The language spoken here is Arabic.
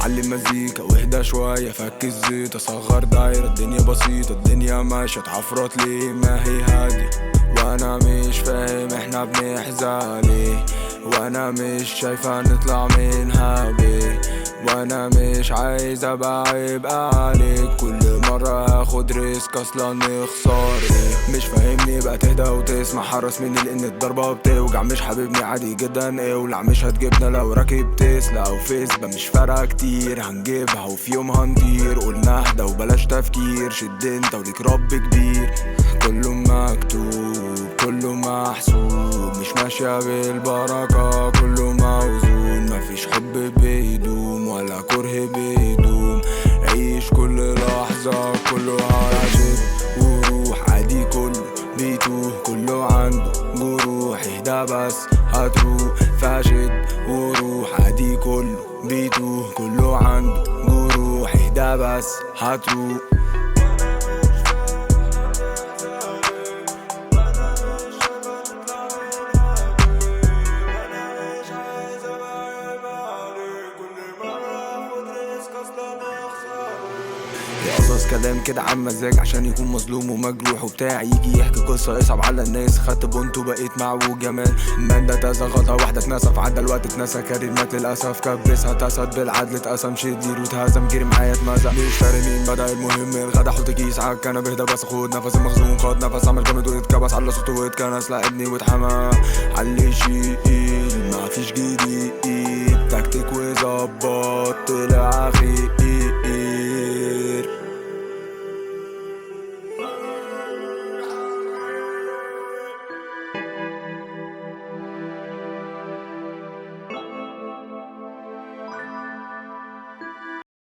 علي المزيكا واهدى شوية، فك الزيت اصغر دايرة، الدنيا بسيطة الدنيا ماشية، اتعفرت ليه ما هي هادية، وانا مش فاهم احنا بنحزن ليه، وانا مش شايفة نطلع منها بيه، وانا مش عايز ابقى عيب عليك، كل مرة اخد ريسك اصلا نخسر ايه، مش فاهمني بقى تهدى وتسمع، حرص مني لان الضربة بتوجع، مش حبيبني عادي جدا اولع، مش هتجيبنا لو راكب تسلا او فيسبا، مش فارقة كتير هنجيبها وفي يوم هنطير، قلنا اهدى وبلاش تفكير، شد انت وليك رب كبير، كله مكتوب كله محسوب، مش ماشية بالبركة كله موزون، مفيش حب بيدوم ولا كره بيدوم، عيش كل لحظة كله عاشق وروح، عادي كله بيتوه كله عنده جروح، اهدى بس هتروح، فاشد وروح، عادي كله بيتوه كله عنده جروح، اهدى بس هتروح. قصص كلام كده عن مزاج عشان يكون مظلوم ومجروح وبتاع، يجي يحكي قصة يصعب على الناس، خدت بونت وبقيت معوج جمال، من ده تازة غلطة واحدة اتنسف، عدى الوقت اتنسى كارير مات للأسف، كبسها اتسد بالعدل اتقسم، شدير واتهزم جري معايا اتمزق، مش فارق مين بدأ المهم الغدا، حط كيس عالكنبة بهدى بس خد نفس، المخزون خد نفس، عمل جامد واتكبس، على صوته واتكنس لعبني واتحمى، علي شيء مفيش جديد، تكتيك وظبط طلع خير.